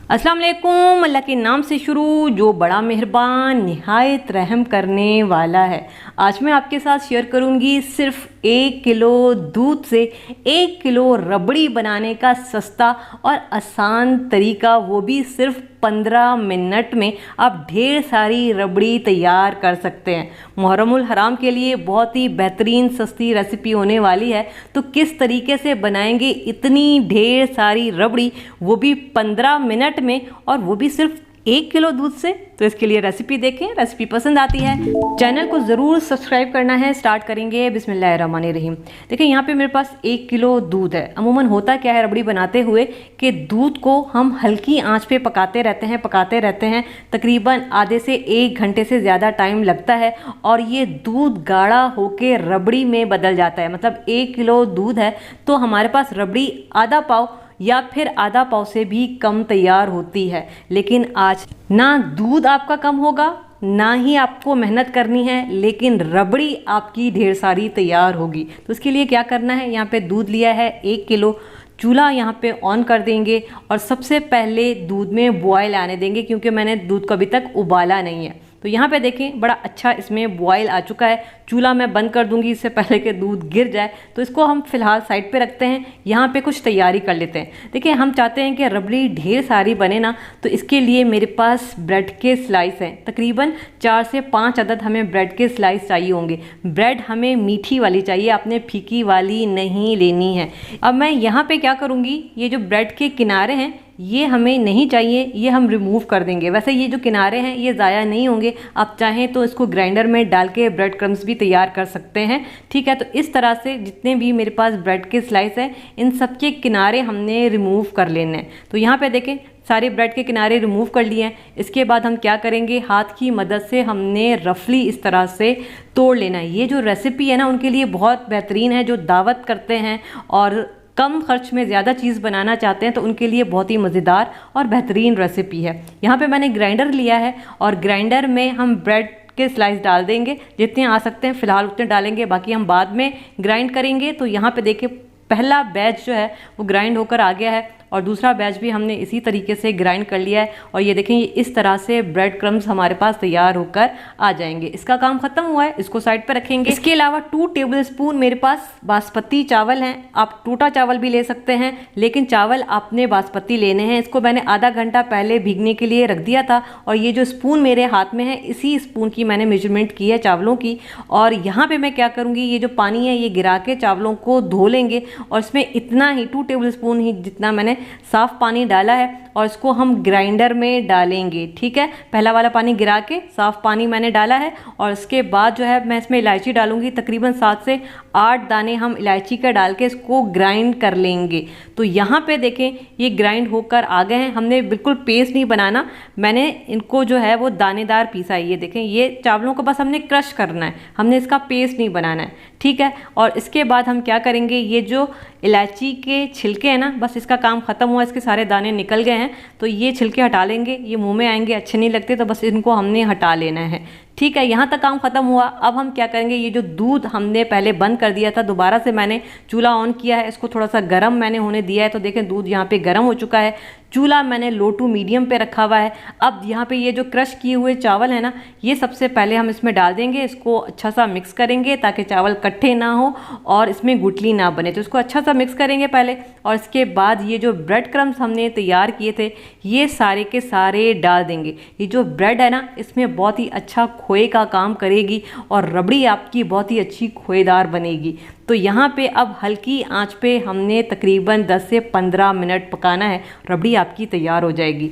अस्सलाम वालेकुम। अल्लाह के नाम से शुरू जो बड़ा मेहरबान निहायत रहम करने वाला है। आज मैं आपके साथ शेयर करूंगी सिर्फ 1 किलो दूध से 1 किलो रबड़ी बनाने का सस्ता और आसान तरीका, वो भी सिर्फ 15 मिनट में आप ढेर सारी रबड़ी तैयार कर सकते हैं। मुहर्रमुल हराम के लिए बहुत ही बेहतरीन सस्ती रेसिपी होने वाली है। तो किस तरीके से बनाएंगे इतनी ढेर सारी रबड़ी, वो भी 15 मिनट में, और वो भी सिर्फ 1 किलो दूध से। तो इसके लिए रेसिपी देखें। रेसिपी पसंद आती है चैनल को ज़रूर सब्सक्राइब करना है। स्टार्ट करेंगे बिस्मिल्लाहिर्रहमानिर्रहीम। देखिए यहाँ पे मेरे पास 1 किलो दूध है। अमूमन होता क्या है रबड़ी बनाते हुए कि दूध को हम हल्की आंच पे पकाते रहते हैं तकरीबन आधे से 1 घंटे से ज़्यादा टाइम लगता है, और ये दूध गाढ़ा होके रबड़ी में बदल जाता है। मतलब 1 किलो दूध है तो हमारे पास रबड़ी आधा पाव या फिर आधा पाव से भी कम तैयार होती है। लेकिन आज ना दूध आपका कम होगा, ना ही आपको मेहनत करनी है, लेकिन रबड़ी आपकी ढेर सारी तैयार होगी। तो इसके लिए क्या करना है, यहाँ पे दूध लिया है 1 किलो। चूल्हा यहाँ पे ऑन कर देंगे और सबसे पहले दूध में बॉयल आने देंगे, क्योंकि मैंने दूध को अभी तक उबाला नहीं है। तो यहाँ पे देखें बड़ा अच्छा इसमें बॉयल आ चुका है। चूल्हा मैं बंद कर दूंगी इससे पहले कि दूध गिर जाए। तो इसको हम फिलहाल साइड पे रखते हैं। यहाँ पे कुछ तैयारी कर लेते हैं। देखिए हम चाहते हैं कि रबड़ी ढेर सारी बने ना, तो इसके लिए मेरे पास ब्रेड के स्लाइस हैं। तकरीबन 4 से 5 अदद हमें ब्रेड के स्लाइस चाहिए होंगे। ब्रेड हमें मीठी वाली चाहिए, आपने फीकी वाली नहीं लेनी है। अब मैं यहाँ पे क्या करूँगी, ये जो ब्रेड के किनारे हैं ये हमें नहीं चाहिए, ये हम रिमूव कर देंगे। वैसे ये जो किनारे हैं ये ज़ाया नहीं होंगे। आप चाहें तो इसको ग्राइंडर में डाल के ब्रेड क्रम्स भी तैयार कर सकते हैं। ठीक है, तो इस तरह से जितने भी मेरे पास ब्रेड के स्लाइस हैं इन सब के किनारे हमने रिमूव कर लेने हैं। तो यहाँ पे देखें सारे ब्रेड के किनारे रिमूव कर लिए हैं। इसके बाद हम क्या करेंगे, हाथ की मदद से हमने रफली इस तरह से तोड़ लेना है। ये जो रेसिपी है ना उनके लिए बहुत बेहतरीन है, जो दावत करते हैं और कम खर्च में ज़्यादा चीज़ बनाना चाहते हैं, तो उनके लिए बहुत ही मज़ेदार और बेहतरीन रेसिपी है। यहाँ पे मैंने ग्राइंडर लिया है और ग्राइंडर में हम ब्रेड के स्लाइस डाल देंगे। जितने आ सकते हैं फ़िलहाल उतने डालेंगे, बाकी हम बाद में ग्राइंड करेंगे। तो यहाँ पे देखिए पहला बैच जो है वो ग्राइंड होकर आ गया है और दूसरा बैच भी हमने इसी तरीके से ग्राइंड कर लिया है। और ये देखें ये इस तरह से ब्रेड क्रम्स हमारे पास तैयार होकर आ जाएंगे। इसका काम खत्म हुआ है, इसको साइड पर रखेंगे। इसके अलावा 2 टेबलस्पून मेरे पास बासमती चावल हैं। आप टूटा चावल भी ले सकते हैं, लेकिन चावल आपने बासमती लेने हैं। इसको मैंने आधा घंटा पहले भीगने के लिए रख दिया था, और ये जो स्पून मेरे हाथ में है इसी स्पून की मैंने मेजरमेंट की है चावलों की। और यहाँ पे मैं क्या करूँगी, ये जो पानी है ये गिरा के चावलों को धो लेंगे, और इसमें इतना ही 2 टेबलस्पून ही जितना मैंने साफ पानी डाला है, और इसको हम ग्राइंडर में डालेंगे। ठीक है, पहला वाला पानी गिरा के साफ पानी मैंने डाला है, और इसके बाद जो है मैं इसमें इलायची डालूंगी। तकरीबन 7 से 8 दाने हम इलायची का डाल के इसको ग्राइंड कर लेंगे। तो यहाँ पे देखें ये ग्राइंड होकर आ गए हैं। हमने बिल्कुल पेस्ट नहीं बनाना, मैंने इनको जो है वो दानेदार पीसा है। ये देखें ये चावलों को बस हमने क्रश करना है, हमने इसका पेस्ट नहीं बनाना है। ठीक है, और इसके बाद हम क्या करेंगे, ये जो इलायची के छिलके हैं ना, बस इसका काम खत्म हुआ, इसके सारे दाने निकल गए हैं। तो ये छिलके हटा लेंगे, ये मुंह में आएंगे, अच्छे नहीं लगते, तो बस इनको हमने हटा लेना है। ठीक है, यहाँ तक काम खत्म हुआ। अब हम क्या करेंगे, ये जो दूध हमने पहले बंद कर दिया था, दोबारा से मैंने चूल्हा ऑन किया है, इसको थोड़ा सा गर्म मैंने होने दिया है। तो देखें दूध यहाँ पे गर्म हो चुका है। चूल्हा मैंने लो टू मीडियम पे रखा हुआ है। अब यहाँ पे ये जो क्रश किए हुए चावल है ना, ये सबसे पहले हम इसमें डाल देंगे। इसको अच्छा सा मिक्स करेंगे ताकि चावल इकट्ठे ना हो और इसमें गुठली ना बने। तो इसको अच्छा सा मिक्स करेंगे पहले, और इसके बाद ये जो ब्रेड क्रम्स हमने तैयार किए थे ये सारे के सारे डाल देंगे। ये जो ब्रेड है ना इसमें बहुत ही अच्छा खोए का काम करेगी, और रबड़ी आपकी बहुत ही अच्छी खोएदार बनेगी। तो यहाँ पे अब हल्की आंच पे हमने तकरीबन 10 से 15 मिनट पकाना है, रबड़ी आपकी तैयार हो जाएगी।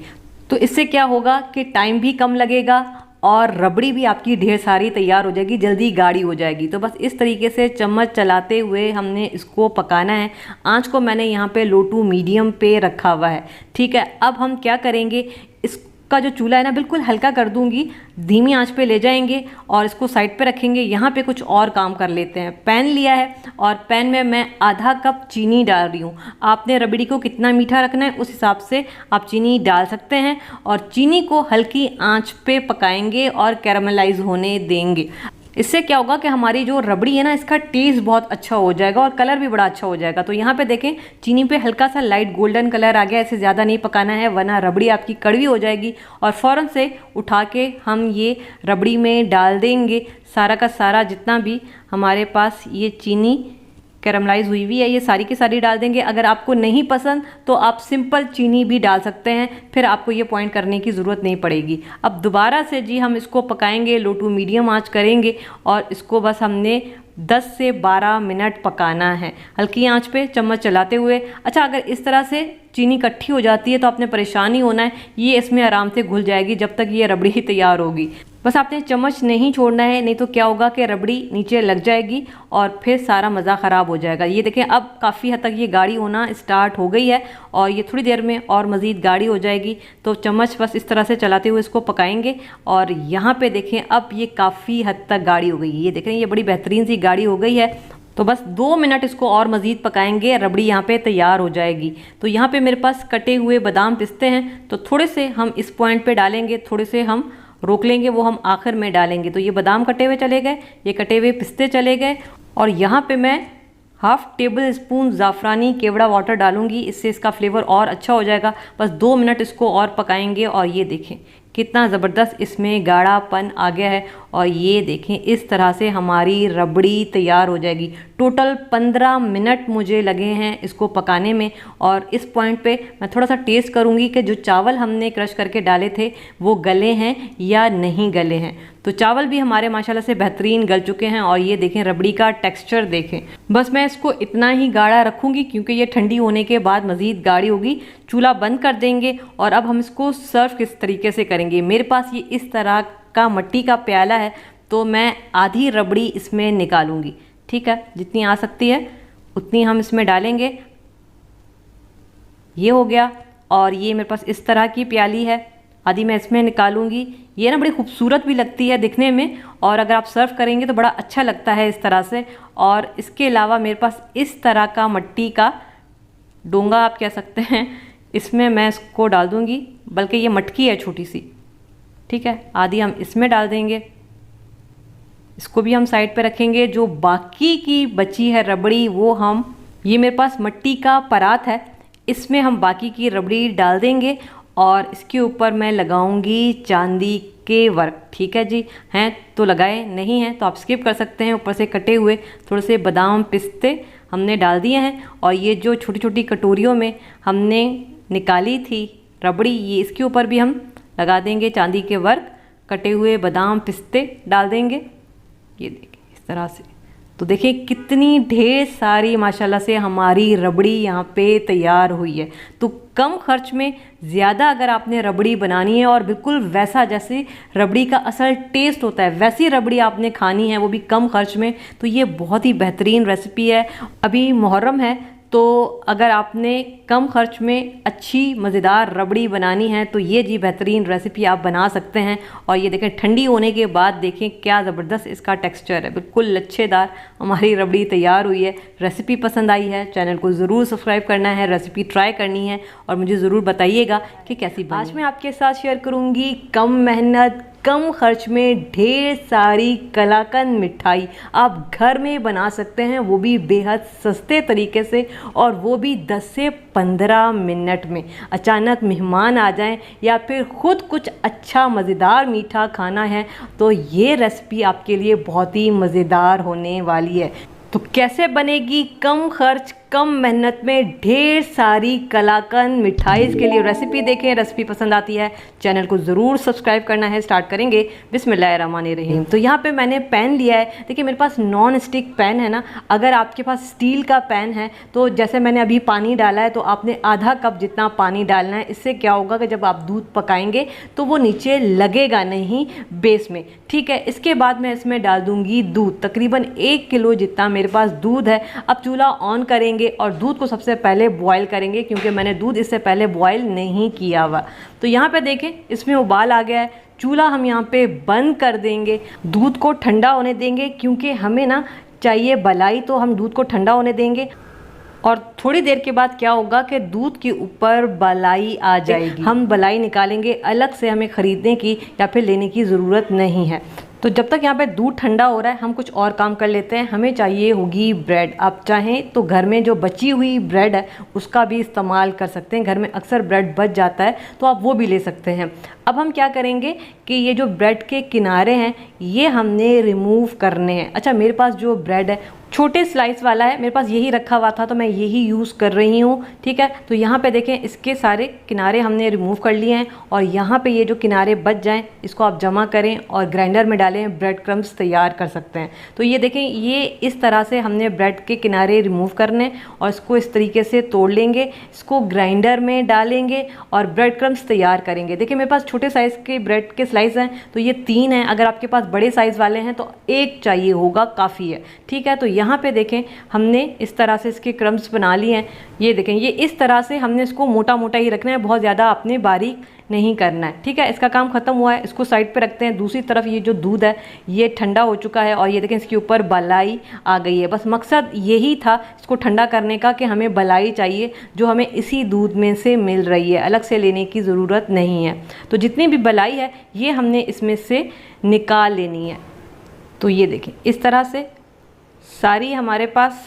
तो इससे क्या होगा कि टाइम भी कम लगेगा और रबड़ी भी आपकी ढेर सारी तैयार हो जाएगी, जल्दी गाढ़ी हो जाएगी। तो बस इस तरीके से चम्मच चलाते हुए हमने इसको पकाना है। आंच को मैंने यहाँ पे लो टू मीडियम पे रखा हुआ है। ठीक है, अब हम क्या करेंगे, इसका जो चूल्हा है ना बिल्कुल हल्का कर दूंगी, धीमी आंच पे ले जाएंगे और इसको साइड पे रखेंगे। यहाँ पे कुछ और काम कर लेते हैं। पैन लिया है और पैन में मैं आधा कप चीनी डाल रही हूँ। आपने रबड़ी को कितना मीठा रखना है उस हिसाब से आप चीनी डाल सकते हैं, और चीनी को हल्की आंच पे पकाएंगे और कैरामलाइज होने देंगे। इससे क्या होगा कि हमारी जो रबड़ी है ना, इसका टेस्ट बहुत अच्छा हो जाएगा और कलर भी बड़ा अच्छा हो जाएगा। तो यहाँ पे देखें चीनी पे हल्का सा लाइट गोल्डन कलर आ गया, इसे ज़्यादा नहीं पकाना है वरना रबड़ी आपकी कड़वी हो जाएगी। और फ़ौरन से उठा के हम ये रबड़ी में डाल देंगे सारा का सारा जितना भी हमारे पास ये चीनी कैरमलाइज हुई हुई है, ये सारी की सारी डाल देंगे। अगर आपको नहीं पसंद तो आप सिंपल चीनी भी डाल सकते हैं, फिर आपको ये पॉइंट करने की ज़रूरत नहीं पड़ेगी। अब दोबारा से जी हम इसको पकाएंगे, लो टू मीडियम आंच करेंगे और इसको बस हमने 10 से 12 मिनट पकाना है हल्की आंच पे चम्मच चलाते हुए। अच्छा, अगर इस तरह से चीनी इकट्ठी हो जाती है तो आपने परेशान नहीं होना है, ये इसमें आराम से घुल जाएगी जब तक ये रबड़ी ही तैयार होगी। बस आपने चम्मच नहीं छोड़ना है, नहीं तो क्या होगा कि रबड़ी नीचे लग जाएगी और फिर सारा मज़ा ख़राब हो जाएगा। ये देखें अब काफ़ी हद तक ये गाढ़ी होना स्टार्ट हो गई है और ये थोड़ी देर में और मज़ीद गाढ़ी हो जाएगी। तो चम्मच बस इस तरह से चलाते हुए इसको पकाएंगे और यहाँ पे देखें अब ये काफ़ी हद तक गाढ़ी हो गई है। ये देखें ये बड़ी बेहतरीन सी गाढ़ी हो गई है। तो बस 2 मिनट इसको और मज़ीद पकाएंगे, रबड़ी यहाँ पे तैयार हो जाएगी। तो यहाँ पे मेरे पास कटे हुए बादाम पिस्ते हैं, तो थोड़े से हम इस पॉइंट पे डालेंगे, थोड़े से हम रोक लेंगे, वो हम आखिर में डालेंगे। तो ये बादाम कटे हुए चले गए, ये कटे हुए पिस्ते चले गए और यहाँ पे मैं हाफ़ टेबल स्पून ज़ाफ़रानी केवड़ा वाटर डालूंगी, इससे इसका फ्लेवर और अच्छा हो जाएगा। बस 2 मिनट इसको और पकाएंगे और ये देखें कितना ज़बरदस्त इसमें गाढ़ापन आ गया है और ये देखें इस तरह से हमारी रबड़ी तैयार हो जाएगी। टोटल 15 मिनट मुझे लगे हैं इसको पकाने में और इस पॉइंट पे मैं थोड़ा सा टेस्ट करूँगी कि जो चावल हमने क्रश करके डाले थे वो गले हैं या नहीं गले हैं। तो चावल भी हमारे माशाल्लाह से बेहतरीन गल चुके हैं और ये देखें रबड़ी का टेक्सचर देखें। बस मैं इसको इतना ही गाढ़ा रखूँगी क्योंकि ये ठंडी होने के बाद मज़ीद गाढ़ी होगी। चूल्हा बंद कर देंगे और अब हम इसको सर्व किस तरीके से करेंगे। मेरे पास ये इस तरह का मिट्टी का प्याला है, तो मैं आधी रबड़ी इसमें निकालूंगी। ठीक है, जितनी आ सकती है उतनी हम इसमें डालेंगे। ये हो गया और ये मेरे पास इस तरह की प्याली है, आधी मैं इसमें निकालूंगी। ये ना बड़ी खूबसूरत भी लगती है दिखने में और अगर आप सर्व करेंगे तो बड़ा अच्छा लगता है इस तरह से। और इसके अलावा मेरे पास इस तरह का मिट्टी का डोंगा आप कह सकते हैं, इसमें मैं इसको डाल दूंगी, बल्कि ये मटकी है छोटी सी। ठीक है, आधी हम इसमें डाल देंगे, इसको भी हम साइड पे रखेंगे। जो बाकी की बची है रबड़ी वो हम, ये मेरे पास मिट्टी का परात है, इसमें हम बाकी की रबड़ी डाल देंगे और इसके ऊपर मैं लगाऊंगी चांदी के वर्क। ठीक है जी, हैं तो लगाए, नहीं हैं तो आप स्किप कर सकते हैं। ऊपर से कटे हुए थोड़े से बादाम पिस्ते हमने डाल दिए हैं और ये जो छोटी छोटी कटोरियों में हमने निकाली थी रबड़ी, ये इसके ऊपर भी हम लगा देंगे चांदी के वर्क, कटे हुए बादाम पिस्ते डाल देंगे। ये देखिए इस तरह से। तो देखिए कितनी ढेर सारी माशाल्लाह से हमारी रबड़ी यहाँ पे तैयार हुई है। तो कम खर्च में ज़्यादा अगर आपने रबड़ी बनानी है और बिल्कुल वैसा जैसे रबड़ी का असल टेस्ट होता है वैसी रबड़ी आपने खानी है, वो भी कम खर्च में, तो ये बहुत ही बेहतरीन रेसिपी है। अभी मुहर्रम है तो अगर आपने कम खर्च में अच्छी मज़ेदार रबड़ी बनानी है तो ये जी बेहतरीन रेसिपी आप बना सकते हैं। और ये देखें ठंडी होने के बाद देखें क्या ज़बरदस्त इसका टेक्सचर है, बिल्कुल लच्छेदार हमारी रबड़ी तैयार हुई है। रेसिपी पसंद आई है, चैनल को ज़रूर सब्सक्राइब करना है, रेसिपी ट्राई करनी है और मुझे ज़रूर बताइएगा कि कैसी बनी। आज मैं आपके साथ शेयर करूँगी कम मेहनत कम खर्च में ढेर सारी कलाकंद मिठाई आप घर में बना सकते हैं, वो भी बेहद सस्ते तरीके से और वो भी 10 से 15 मिनट में। अचानक मेहमान आ जाएं या फिर ख़ुद कुछ अच्छा मज़ेदार मीठा खाना है तो ये रेसिपी आपके लिए बहुत ही मज़ेदार होने वाली है। तो कैसे बनेगी कम खर्च कम मेहनत में ढेर सारी कलाकंद मिठाई, इसके लिए रेसिपी देखें। रेसिपी पसंद आती है चैनल को ज़रूर सब्सक्राइब करना है। स्टार्ट करेंगे बिस्मिल्लाहिर्रहमानिर्रहीम। तो यहाँ पे मैंने पैन लिया है, देखिए मेरे पास नॉन स्टिक पैन है ना, अगर आपके पास स्टील का पैन है तो जैसे मैंने अभी पानी डाला है तो आपने आधा कप जितना पानी डालना है। इससे क्या होगा कि जब आप दूध पकाएंगे तो वो नीचे लगेगा नहीं बेस में। ठीक है, इसके बाद मैं इसमें डाल दूँगी दूध, तकरीबन 1 किलो जितना मेरे पास दूध है। अब चूल्हा ऑन करेंगे और दूध को सबसे पहले बॉईल करेंगे क्योंकि मैंने दूध इससे पहले बॉईल नहीं किया हुआ। तो यहाँ पे देखें इसमें उबाल आ गया है, चूल्हा हम यहाँ पे बंद कर देंगे, दूध को ठंडा होने देंगे क्योंकि हमें ना चाहिए बलाई, तो हम दूध को ठंडा होने देंगे। और थोड़ी देर के बाद क्या होगा कि दूध के ऊपर बलाई आ जाएगी, हम बलाई निकालेंगे, अलग से हमें ख़रीदने की या फिर लेने की ज़रूरत नहीं है। तो जब तक यहाँ पे दूध ठंडा हो रहा है हम कुछ और काम कर लेते हैं। हमें चाहिए होगी ब्रेड। आप चाहें तो घर में जो बची हुई ब्रेड है उसका भी इस्तेमाल कर सकते हैं। घर में अक्सर ब्रेड बच जाता है तो आप वो भी ले सकते हैं। अब हम क्या करेंगे कि ये जो ब्रेड के किनारे हैं ये हमने रिमूव करने हैं। अच्छा, मेरे पास जो ब्रेड है छोटे स्लाइस वाला है, मेरे पास यही रखा हुआ था तो मैं यही यूज़ कर रही हूँ। ठीक है, तो यहाँ पे देखें इसके सारे किनारे हमने रिमूव कर लिए हैं और यहाँ पे ये जो किनारे बच जाएं इसको आप जमा करें और ग्राइंडर में डालें, ब्रेड क्रम्स तैयार कर सकते हैं। तो ये देखें, ये इस तरह से हमने ब्रेड के किनारे रिमूव करने और इसको इस तरीके से तोड़ लेंगे, इसको ग्राइंडर में डालेंगे और ब्रेड क्रम्स तैयार करेंगे। देखिए मेरे पास छोटे साइज़ के ब्रेड के स्लाइस हैं तो ये 3 हैं। अगर आपके पास बड़े साइज़ वाले हैं तो 1 चाहिए होगा, काफ़ी है। ठीक है, तो यहाँ पे देखें हमने इस तरह से इसके क्रम्स बना लिए हैं। ये देखें, ये इस तरह से हमने इसको मोटा मोटा ही रखना है, बहुत ज़्यादा आपने बारीक नहीं करना है। ठीक है, इसका काम ख़त्म हुआ है, इसको साइड पे रखते हैं। दूसरी तरफ ये जो दूध है ये ठंडा हो चुका है और ये देखें इसके ऊपर बलाई आ गई है। बस मकसद यही था इसको ठंडा करने का कि हमें बलाई चाहिए जो हमें इसी दूध में से मिल रही है, अलग से लेने की ज़रूरत नहीं है। तो जितनी भी बलाई है ये हमने इसमें से निकाल लेनी है। तो ये देखें इस तरह से सारी हमारे पास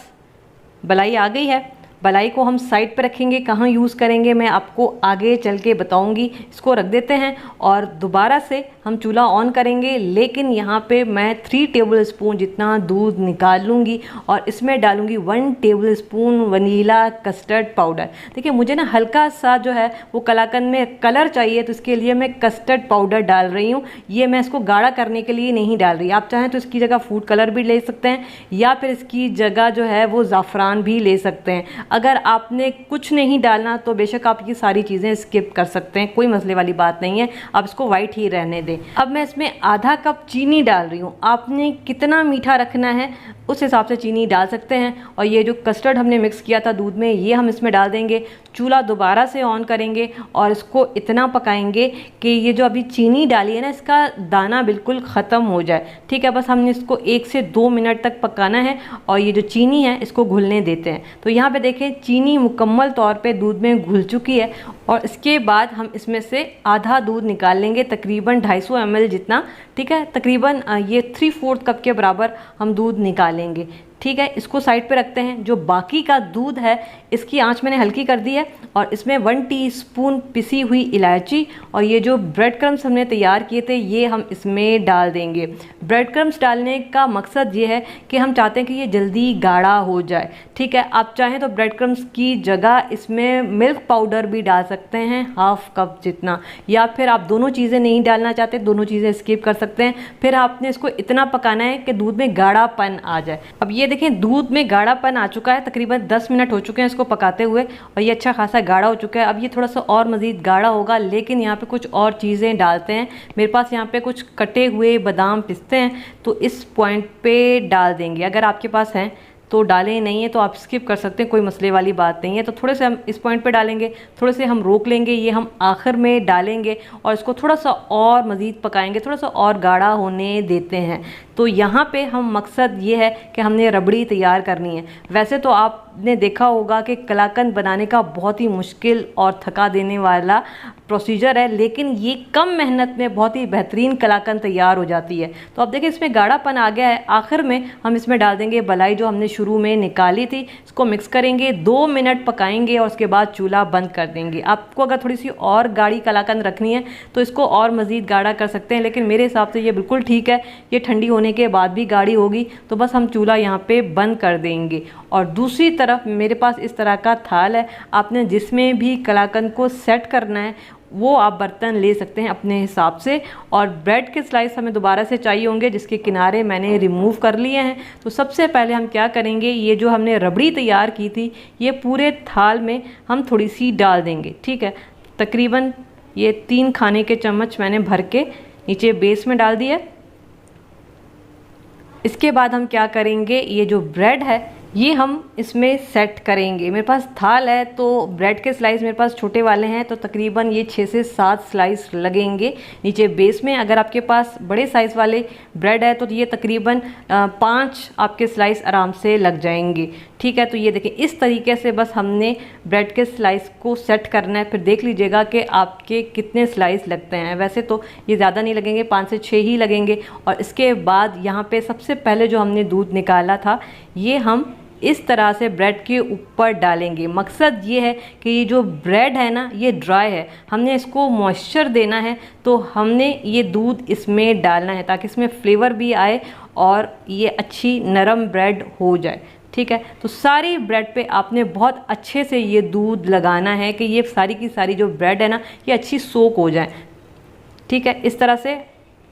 बलाई आ गई है। बलाई को हम साइड पे रखेंगे, कहाँ यूज़ करेंगे मैं आपको आगे चल के बताऊंगी। इसको रख देते हैं और दोबारा से हम चूल्हा ऑन करेंगे, लेकिन यहाँ पे मैं 3 टेबल स्पून जितना दूध निकाल लूँगी और इसमें डालूँगी 1 table spoon vanilla custard powder. देखिए मुझे ना हल्का सा जो है वो कलाकंद में कलर चाहिए, तो इसके लिए मैं कस्टर्ड पाउडर डाल रही हूँ। ये मैं इसको गाढ़ा करने के लिए नहीं डाल रही। आप चाहें तो इसकी जगह फूड कलर भी ले सकते हैं या फिर इसकी जगह जो है वो ज़ाफ़रान भी ले सकते हैं। अगर आपने कुछ नहीं डालना तो बेशक आप ये सारी चीज़ें स्किप कर सकते हैं, कोई मसले वाली बात नहीं है। आप इसको वाइट ही रहने दें। अब मैं इसमें आधा कप चीनी डाल रही हूँ। आपने कितना मीठा रखना है उस हिसाब से चीनी डाल सकते हैं। और ये जो कस्टर्ड हमने मिक्स किया था दूध में ये हम इसमें डाल देंगे। चूल्हा दोबारा से ऑन करेंगे और इसको इतना पकाएंगे कि ये जो अभी चीनी डाली है ना इसका दाना बिल्कुल ख़त्म हो जाए। ठीक है, बस हमने इसको 1 से 2 मिनट तक पकाना है और ये जो चीनी है इसको घुलने देते हैं। तो यहाँ पे देखें चीनी मुकम्मल तौर पे दूध में घुल चुकी है और इसके बाद हम इसमें से आधा दूध निकाल लेंगे, तकरीबन 250 ml जितना। ठीक है, तकरीबन ये 3/4 कप के बराबर हम दूध निकालेंगे। ठीक है, इसको साइड पे रखते हैं। जो बाकी का दूध है इसकी आंच मैंने हल्की कर दी है और इसमें 1 टीस्पून पिसी हुई इलायची और ये जो ब्रेड क्रम्स हमने तैयार किए थे ये हम इसमें डाल देंगे। ब्रेड क्रम्स डालने का मकसद ये है कि हम चाहते हैं कि ये जल्दी गाढ़ा हो जाए। ठीक है, आप चाहें तो ब्रेड क्रम्स की जगह इसमें मिल्क पाउडर भी डाल सकते हैं 1/2 कप जितना, या फिर आप दोनों चीज़ें नहीं डालना चाहते, दोनों चीज़ें स्किप कर सकते हैं। फिर आपने इसको इतना पकाना है कि दूध में गाढ़ापन आ जाए। अब ये देखें दूध में गाढ़ापन आ चुका है, तकरीबन 10 मिनट हो चुके हैं इसको पकाते हुए और ये अच्छा खासा गाढ़ा हो चुका है। अब ये थोड़ा सा और मज़ीद गाढ़ा होगा, लेकिन यहाँ पे कुछ और चीज़ें डालते हैं। मेरे पास यहाँ पे कुछ कटे हुए बादाम पिस्ते हैं तो इस पॉइंट पे डाल देंगे। अगर आपके पास हैं तो डालें, नहीं है तो आप स्किप कर सकते हैं, कोई मसले वाली बात नहीं है। तो थोड़े से हम इस पॉइंट पे डालेंगे, थोड़े से हम रोक लेंगे, ये हम आखिर में डालेंगे और इसको थोड़ा सा और मज़ीद पकाएंगे, थोड़ा सा और गाढ़ा होने देते हैं। तो यहाँ पे हम मकसद ये है कि हमने रबड़ी तैयार करनी है। वैसे तो आपने देखा होगा कि कलाकंद बनाने का बहुत ही मुश्किल और थका देने वाला प्रोसीजर है, लेकिन ये कम मेहनत में बहुत ही बेहतरीन कलाकंद तैयार हो जाती है। तो अब देखिए इसमें गाढ़ापन आ गया है। आखिर में हम इसमें डाल देंगे बलाई जो हमने शुरू में निकाली थी। इसको मिक्स करेंगे, 2 मिनट पकाएंगे और उसके बाद चूल्हा बंद कर देंगे। आपको अगर थोड़ी सी और गाढ़ी कलाकंद रखनी है तो इसको और मज़ीद गाढ़ा कर सकते हैं, लेकिन मेरे हिसाब से ये बिल्कुल ठीक है। ये ठंडी होने के बाद भी गाढ़ी होगी तो बस हम चूल्हा यहाँ पे बंद कर देंगे। और दूसरी तरफ मेरे पास इस तरह का थाल है, आपने जिसमें भी कलाकंद को सेट करना है वो आप बर्तन ले सकते हैं अपने हिसाब से। और ब्रेड के स्लाइस हमें दोबारा से चाहिए होंगे जिसके किनारे मैंने रिमूव कर लिए हैं। तो सबसे पहले हम क्या करेंगे, ये जो हमने रबड़ी तैयार की थी ये पूरे थाल में हम थोड़ी सी डाल देंगे। ठीक है, तकरीबन ये 3 खाने के चम्मच मैंने भर के नीचे बेस में डाल दिया। इसके बाद हम क्या करेंगे, ये जो ब्रेड है ये हम इसमें सेट करेंगे। मेरे पास थाल है तो ब्रेड के स्लाइस मेरे पास छोटे वाले हैं, तो तकरीबन ये 6 से 7 स्लाइस लगेंगे नीचे बेस में। अगर आपके पास बड़े साइज़ वाले ब्रेड है तो ये तकरीबन 5 आपके स्लाइस आराम से लग जाएंगे। ठीक है, तो ये देखें इस तरीके से बस हमने ब्रेड के स्लाइस को सेट करना है। फिर देख लीजिएगा कि आपके कितने स्लाइस लगते हैं। वैसे तो ये ज़्यादा नहीं लगेंगे, 5 से 6 ही लगेंगे। और इसके बाद यहाँ पे सबसे पहले जो हमने दूध निकाला था ये हम इस तरह से ब्रेड के ऊपर डालेंगे। मकसद ये है कि ये जो ब्रेड है ना ये ड्राई है, हमने इसको मॉइस्चर देना है, तो हमने ये दूध इसमें डालना है ताकि इसमें फ्लेवर भी आए और ये अच्छी नरम ब्रेड हो जाए। ठीक है, तो सारी ब्रेड पे आपने बहुत अच्छे से ये दूध लगाना है कि ये सारी की सारी जो ब्रेड है ना ये अच्छी सोक हो जाए। ठीक है, इस तरह से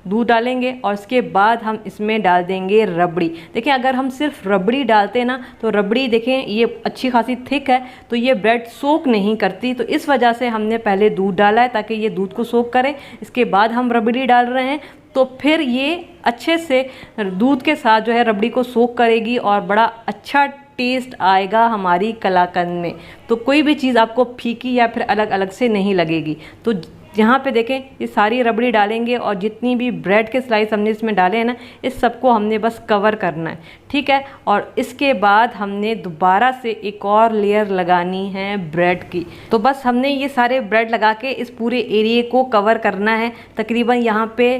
दूध डालेंगे और इसके बाद हम इसमें डाल देंगे रबड़ी। देखिए अगर हम सिर्फ रबड़ी डालते हैं ना तो रबड़ी देखें ये अच्छी खासी थिक है तो ये ब्रेड सोक नहीं करती, तो इस वजह से हमने पहले दूध डाला है ताकि ये दूध को सोक करे। इसके बाद हम रबड़ी डाल रहे हैं तो फिर ये अच्छे से दूध के साथ जो है रबड़ी को सोक करेगी और बड़ा अच्छा टेस्ट आएगा हमारी कलाकंद में। तो कोई भी चीज़ आपको फीकी या फिर अलग अलग से नहीं लगेगी। तो यहाँ पे देखें ये सारी रबड़ी डालेंगे और जितनी भी ब्रेड के स्लाइस हमने इसमें डाले हैं ना इस सबको हमने बस कवर करना है। ठीक है, और इसके बाद हमने दोबारा से एक और लेयर लगानी है ब्रेड की। तो बस हमने ये सारे ब्रेड लगा के इस पूरे एरिए को कवर करना है। तकरीबन यहाँ पे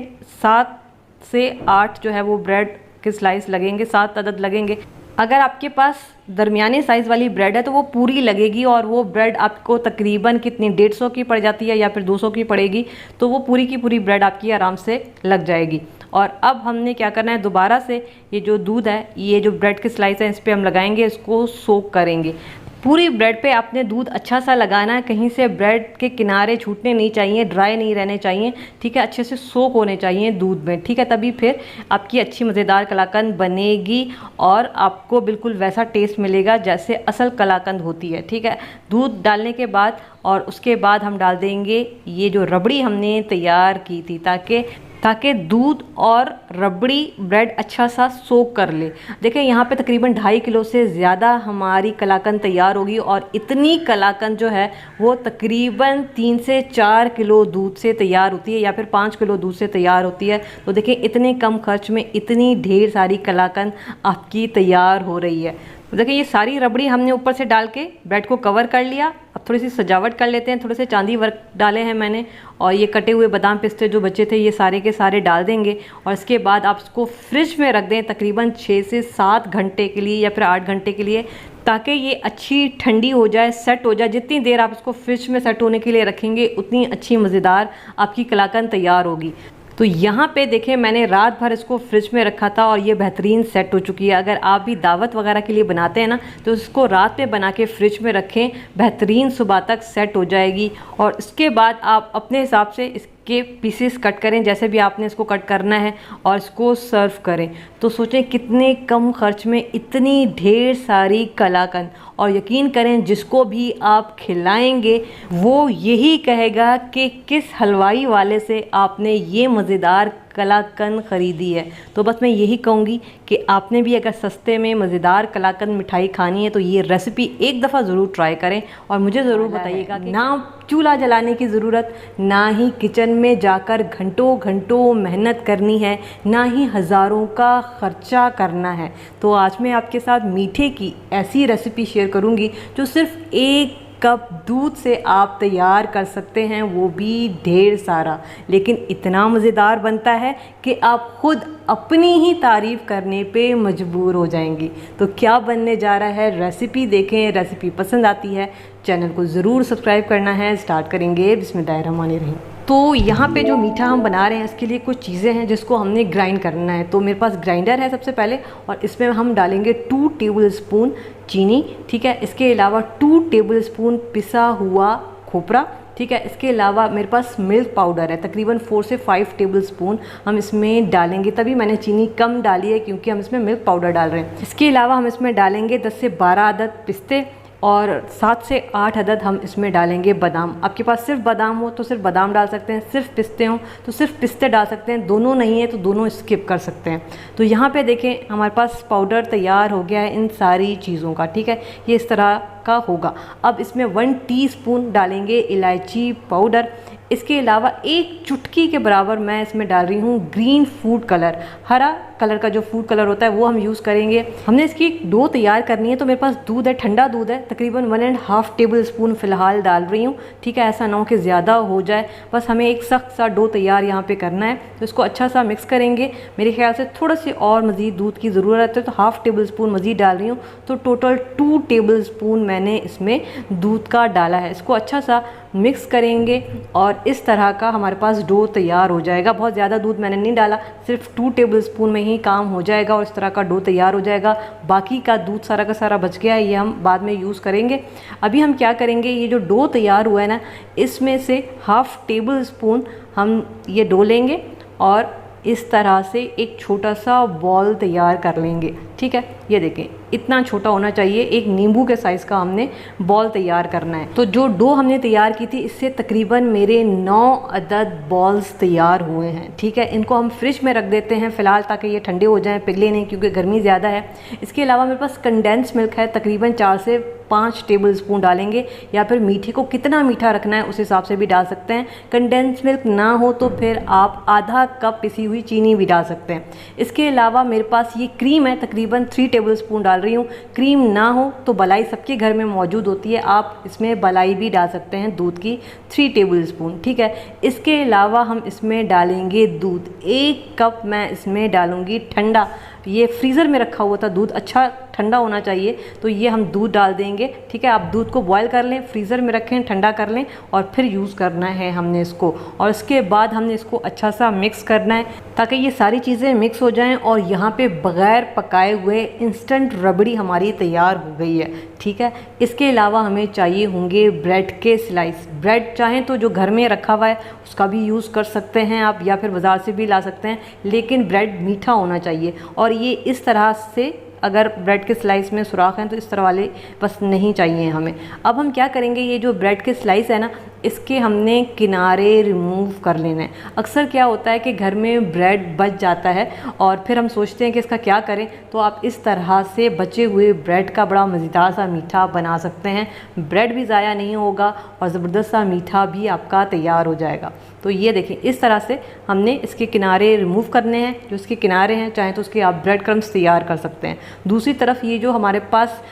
7 से 8 जो है वो ब्रेड के स्लाइस लगेंगे, 7 अदद लगेंगे। अगर आपके पास दरमियाने साइज़ वाली ब्रेड है तो वो पूरी लगेगी और वो ब्रेड आपको तकरीबन कितनी 150 की पड़ जाती है या फिर 200 की पड़ेगी, तो वो पूरी की पूरी ब्रेड आपकी आराम से लग जाएगी। और अब हमने क्या करना है, दोबारा से ये जो दूध है ये जो ब्रेड के स्लाइस है इस पर हम लगाएंगे, इसको सोक करेंगे। पूरी ब्रेड पे आपने दूध अच्छा सा लगाना है, कहीं से ब्रेड के किनारे छूटने नहीं चाहिए, ड्राई नहीं रहने चाहिए। ठीक है, अच्छे से सोक होने चाहिए दूध में। ठीक है, तभी फिर आपकी अच्छी मज़ेदार कलाकंद बनेगी और आपको बिल्कुल वैसा टेस्ट मिलेगा जैसे असल कलाकंद होती है। ठीक है, दूध डालने के बाद और उसके बाद हम डाल देंगे ये जो रबड़ी हमने तैयार की थी ताकि दूध और रबड़ी ब्रेड अच्छा सा सोक कर ले। देखें यहाँ पे तकरीबन 2.5 किलो से ज़्यादा हमारी कलाकंद तैयार होगी और इतनी कलाकंद जो है वो तकरीबन 3 से 4 किलो दूध से तैयार होती है या फिर 5 किलो दूध से तैयार होती है। तो देखें इतने कम खर्च में इतनी ढेर सारी कलाकंद आपकी तैयार हो रही है। तो देखिए ये सारी रबड़ी हमने ऊपर से डाल के ब्रेड को कवर कर लिया। अब थोड़ी सी सजावट कर लेते हैं, थोड़े से चांदी वर्क डाले हैं मैंने और ये कटे हुए बादाम पिस्ते जो बचे थे ये सारे के सारे डाल देंगे। और इसके बाद आप इसको फ्रिज में रख दें तकरीबन 6 से 7 घंटे के लिए या फिर 8 घंटे के लिए, ताकि ये अच्छी ठंडी हो जाए, सेट हो जाए। जितनी देर आप इसको फ्रिज में सेट होने के लिए रखेंगे उतनी अच्छी मज़ेदार आपकी कलाकंद तैयार होगी। तो यहाँ पे देखें मैंने रात भर इसको फ्रिज में रखा था और ये बेहतरीन सेट हो चुकी है। अगर आप भी दावत वगैरह के लिए बनाते हैं ना तो इसको रात में बना के फ्रिज में रखें, बेहतरीन सुबह तक सेट हो जाएगी। और इसके बाद आप अपने हिसाब से इसके पीसेस कट करें जैसे भी आपने इसको कट करना है और इसको सर्व करें। तो सोचें कितने कम खर्च में इतनी ढेर सारी कलाकंद, और यकीन करें जिसको भी आप खिलाएंगे वो यही कहेगा कि किस हलवाई वाले से आपने ये मज़ेदार कलाकंद ख़रीदी है। तो बस मैं यही कहूँगी कि आपने भी अगर सस्ते में मज़ेदार कलाकंद मिठाई खानी है तो ये रेसिपी एक दफ़ा ज़रूर ट्राई करें और मुझे ज़रूर बताइएगा कि ना चूल्हा जलाने की ज़रूरत, ना ही किचन में जाकर घंटों घंटों मेहनत करनी है, ना ही हज़ारों का ख़र्चा करना है। तो आज मैं आपके साथ मीठे की ऐसी रेसिपी शेयर करूँगी जो सिर्फ़ 1 कप दूध से आप तैयार कर सकते हैं, वो भी ढेर सारा, लेकिन इतना मज़ेदार बनता है कि आप खुद अपनी ही तारीफ़ करने पे मजबूर हो जाएंगी। तो क्या बनने जा रहा है, रेसिपी देखें। रेसिपी पसंद आती है चैनल को ज़रूर सब्सक्राइब करना है। स्टार्ट करेंगे बिस्मिल्लाहिर्रहमानिर्रहीम। तो यहाँ पे जो मीठा हम बना रहे हैं इसके लिए कुछ चीज़ें हैं जिसको हमने ग्राइंड करना है। तो मेरे पास ग्राइंडर है सबसे पहले और इसमें हम डालेंगे 2 टेबल स्पून चीनी। ठीक है, इसके अलावा 2 टेबल स्पून पिसा हुआ खोपरा। ठीक है, इसके अलावा मेरे पास मिल्क पाउडर है, तकरीबन 4 से 5 टेबल स्पून हम इसमें डालेंगे। तभी मैंने चीनी कम डाली है क्योंकि हम इसमें मिल्क पाउडर डाल रहे हैं। इसके अलावा हम इसमें डालेंगे 10 से 12 अदद पिस्ते, और 7 से 8 अदद हम इसमें डालेंगे बादाम। आपके पास सिर्फ बादाम हो तो सिर्फ बादाम डाल सकते हैं, सिर्फ पिस्ते हो तो सिर्फ पिस्ते डाल सकते हैं, दोनों नहीं है तो दोनों स्किप कर सकते हैं। तो यहाँ पे देखें हमारे पास पाउडर तैयार हो गया है इन सारी चीज़ों का, ठीक है, ये इस तरह का होगा। अब इसमें 1 टीस्पून डालेंगे इलायची पाउडर। इसके अलावा 1 चुटकी के बराबर मैं इसमें डाल रही हूँ ग्रीन फूड कलर, हरा कलर का जो फूड कलर होता है वो हम यूज़ करेंगे। हमने इसकी डो तैयार करनी है, तो मेरे पास दूध है, ठंडा दूध है, तकरीबन 1.5 टेबल स्पून फ़िलहाल डाल रही हूँ, ठीक है, ऐसा ना हो कि ज़्यादा हो जाए। बस हमें एक सख्त सा डो तैयार यहाँ पे करना है, तो इसको अच्छा सा मिक्स करेंगे। मेरे ख्याल से थोड़ा सी और मज़ीद दूध की ज़रूरत है, तो 1/2 टेबल स्पून मज़ीद डाल रही हूँ, तो टोटल 2 टेबल स्पून मैंने इसमें दूध का डाला है। इसको अच्छा सा मिक्स करेंगे और इस तरह का हमारे पास डो तैयार हो जाएगा। बहुत ज़्यादा दूध मैंने नहीं डाला, सिर्फ 2 टेबल स्पून में ही काम हो जाएगा और इस तरह का डो तैयार हो जाएगा। बाकी का दूध सारा का सारा बच गया है, ये हम बाद में यूज़ करेंगे। अभी हम क्या करेंगे, ये जो डो तैयार हुआ है ना, इसमें से 1/2 टेबल स्पून हम ये डो लेंगे और इस तरह से एक छोटा सा बॉल तैयार कर लेंगे, ठीक है। ये देखें इतना छोटा होना चाहिए, एक नींबू के साइज़ का हमने बॉल तैयार करना है। तो जो डो हमने तैयार की थी इससे तकरीबन मेरे 9 अदद बॉल्स तैयार हुए हैं, ठीक है। इनको हम फ्रिज में रख देते हैं फ़िलहाल ताकि ये ठंडे हो जाएं, पिघले नहीं, क्योंकि गर्मी ज़्यादा है। इसके अलावा मेरे पास कंडेंस मिल्क है, तकरीबन 4 से 5 टेबल स्पून डालेंगे, या फिर मीठे को कितना मीठा रखना है उस हिसाब से भी डाल सकते हैं। कंडेंस मिल्क ना हो तो फिर आप आधा कप पिसी हुई चीनी भी डाल सकते हैं। इसके अलावा मेरे पास ये क्रीम है, तकरीबन 3 टेबल स्पून डाल रही हूँ। क्रीम ना हो तो मलाई सबके घर में मौजूद होती है, आप इसमें मलाई भी डाल सकते हैं, दूध की 3 टेबल स्पून, ठीक है। इसके अलावा हम इसमें डालेंगे दूध, 1 कप मैं इसमें डालूँगी ठंडा। ये फ्रीज़र में रखा हुआ था दूध, अच्छा ठंडा होना चाहिए, तो ये हम दूध डाल देंगे, ठीक है। आप दूध को बॉयल कर लें, फ्रीज़र में रखें, ठंडा कर लें और फिर यूज़ करना है हमने इसको। और इसके बाद हमने इसको अच्छा सा मिक्स करना है ताकि ये सारी चीज़ें मिक्स हो जाएं और यहाँ पे बग़ैर पकाए हुए इंस्टेंट रबड़ी हमारी तैयार हो गई है, ठीक है। इसके अलावा हमें चाहिए होंगे ब्रेड के स्लाइस। ब्रेड चाहें तो जो घर में रखा हुआ है उसका भी यूज़ कर सकते हैं आप, या फिर बाज़ार से भी ला सकते हैं, लेकिन ब्रेड मीठा होना चाहिए। और ये इस तरह से, अगर ब्रेड के स्लाइस में सुराख हैं तो इस तरह वाले बस नहीं चाहिए हमें। अब हम क्या करेंगे, ये जो ब्रेड के स्लाइस है ना, इसके हमने किनारे रिमूव कर लेना है। अक्सर क्या होता है कि घर में ब्रेड बच जाता है और फिर हम सोचते हैं कि इसका क्या करें, तो आप इस तरह से बचे हुए ब्रेड का बड़ा मज़ेदार सा मीठा बना सकते हैं। ब्रेड भी ज़ाया नहीं होगा और ज़बरदस्त सा मीठा भी आपका तैयार हो जाएगा। तो ये देखें इस तरह से हमने इसके किनारे रिमूव करने हैं, जो इसके किनारे हैं, चाहे तो उसके आप ब्रेड क्रम्स तैयार कर सकते हैं। दूसरी तरफ ये जो हमारे पास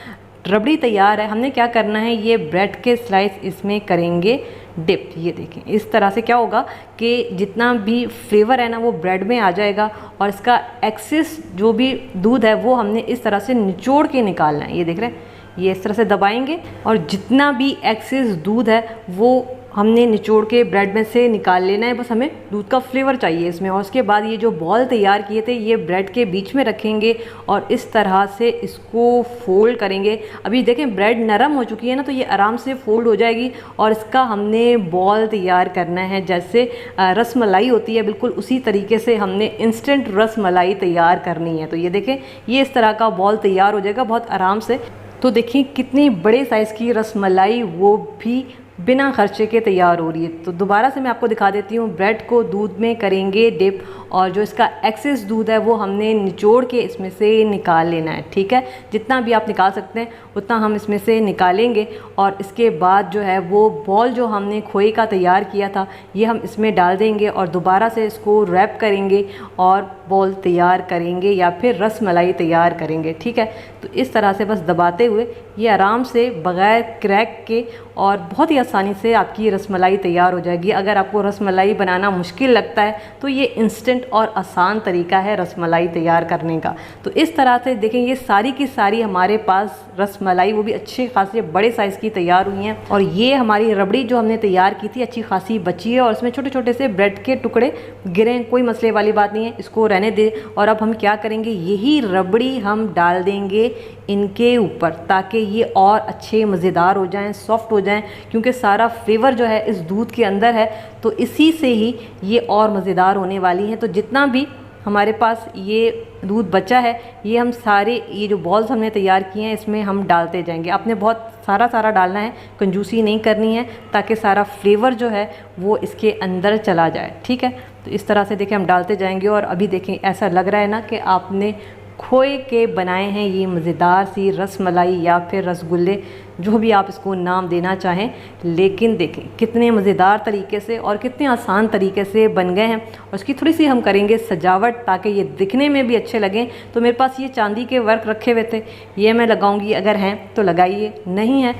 रबड़ी तैयार है, हमने क्या करना है, ये ब्रेड के स्लाइस इसमें करेंगे डिप। ये देखें इस तरह से क्या होगा कि जितना भी फ्लेवर है ना वो ब्रेड में आ जाएगा और इसका एक्सेस जो भी दूध है वो हमने इस तरह से निचोड़ के निकालना है। ये देख रहे हैं, ये इस तरह से दबाएंगे और जितना भी एक्सेस दूध है वो हमने निचोड़ के ब्रेड में से निकाल लेना है। बस हमें दूध का फ्लेवर चाहिए इसमें। और उसके बाद ये जो बॉल तैयार किए थे ये ब्रेड के बीच में रखेंगे और इस तरह से इसको फोल्ड करेंगे। अभी देखें ब्रेड नरम हो चुकी है ना, तो ये आराम से फोल्ड हो जाएगी और इसका हमने बॉल तैयार करना है। जैसे रस मलाई होती है, बिल्कुल उसी तरीके से हमने इंस्टेंट रस मलाई तैयार करनी है। तो ये देखें ये इस तरह का बॉल तैयार हो जाएगा बहुत आराम से। तो देखिए कितनी बड़े साइज़ की रसमलाई वो भी बिना खर्चे के तैयार हो रही है। तो दोबारा से मैं आपको दिखा देती हूँ, ब्रेड को दूध में करेंगे डिप और जो इसका एक्सेस दूध है वो हमने निचोड़ के इसमें से निकाल लेना है, ठीक है। जितना भी आप निकाल सकते हैं उतना हम इसमें से निकालेंगे और इसके बाद जो है वो बॉल जो हमने खोए का तैयार किया था ये हम इसमें डाल देंगे और दोबारा से इसको रैप करेंगे और बॉल तैयार करेंगे या फिर रस मलाई तैयार करेंगे, ठीक है। तो इस तरह से बस दबाते हुए ये आराम से बग़ैर क्रैक के और बहुत ही आसानी से आपकी रसमलाई तैयार हो जाएगी। अगर आपको रसमलाई बनाना मुश्किल लगता है तो ये इंस्टेंट और आसान तरीका है रसमलाई तैयार करने का। तो इस तरह से देखें ये सारी की सारी हमारे पास रसमलाई वो भी अच्छी खासी बड़े साइज़ की तैयार हुई हैं और ये हमारी रबड़ी जो हमने तैयार की थी अच्छी खासी बची है और इसमें छोटे छोटे से ब्रेड के टुकड़े गिरे, कोई मसले वाली बात नहीं है, इसको रहने दे। और अब हम क्या करेंगे, यही रबड़ी हम डाल देंगे इनके ऊपर ताकि ये और अच्छे मज़ेदार हो जाएं, सॉफ्ट हो जाएं, क्योंकि सारा फ्लेवर जो है इस दूध के अंदर है तो इसी से ही ये और मज़ेदार होने वाली हैं। तो जितना भी हमारे पास ये दूध बचा है, ये हम सारे ये जो बॉल्स हमने तैयार किए हैं इसमें हम डालते जाएंगे। आपने बहुत सारा डालना है, कंजूसी नहीं करनी है, ताकि सारा फ्लेवर जो है वो इसके अंदर चला जाए। ठीक है, तो इस तरह से देखें हम डालते जाएंगे। और अभी देखें ऐसा लग रहा है ना कि आपने खोए के बनाए हैं ये मज़ेदार सी रसमलाई या फिर रसगुल्ले, जो भी आप इसको नाम देना चाहें। लेकिन देखें कितने मज़ेदार तरीके से और कितने आसान तरीके से बन गए हैं। और इसकी थोड़ी सी हम करेंगे सजावट ताकि ये दिखने में भी अच्छे लगें। तो मेरे पास ये चांदी के वर्क रखे हुए थे, ये मैं लगाऊंगी। अगर हैं तो लगाइए, नहीं है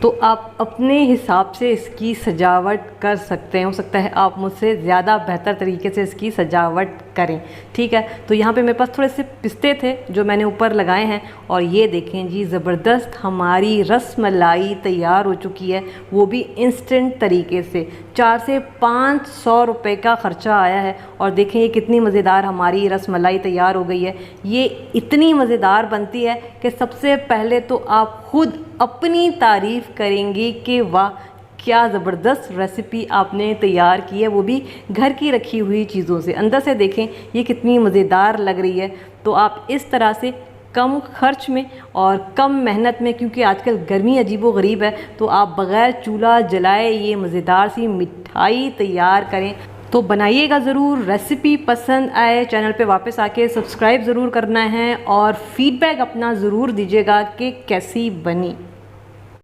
तो आप अपने हिसाब से इसकी सजावट कर सकते हैं। हो सकता है आप मुझसे ज़्यादा बेहतर तरीके से इसकी सजावट करें। ठीक है, तो यहाँ पे मेरे पास थोड़े से पिस्ते थे जो मैंने ऊपर लगाए हैं। और ये देखें जी, ज़बरदस्त हमारी रसमलाई तैयार हो चुकी है, वो भी इंस्टेंट तरीके से। 400 से 500 रुपये का ख़र्चा आया है। और देखें ये कितनी मज़ेदार हमारी रसमलाई तैयार हो गई है। ये इतनी मज़ेदार बनती है कि सबसे पहले तो आप ख़ुद अपनी तारीफ़ करेंगे कि वाह क्या ज़बरदस्त रेसिपी आपने तैयार की है, वो भी घर की रखी हुई चीज़ों से। अंदर से देखें ये कितनी मज़ेदार लग रही है। तो आप इस तरह से कम खर्च में और कम मेहनत में, क्योंकि आजकल गर्मी अजीबो गरीब है, तो आप बग़ैर चूल्हा जलाए ये मज़ेदार सी मिठाई तैयार करें। तो बनाइएगा ज़रूर। रेसिपी पसंद आए चैनल पे वापस आके सब्सक्राइब ज़रूर करना है और फ़ीडबैक अपना ज़रूर दीजिएगा कि कैसी बनी।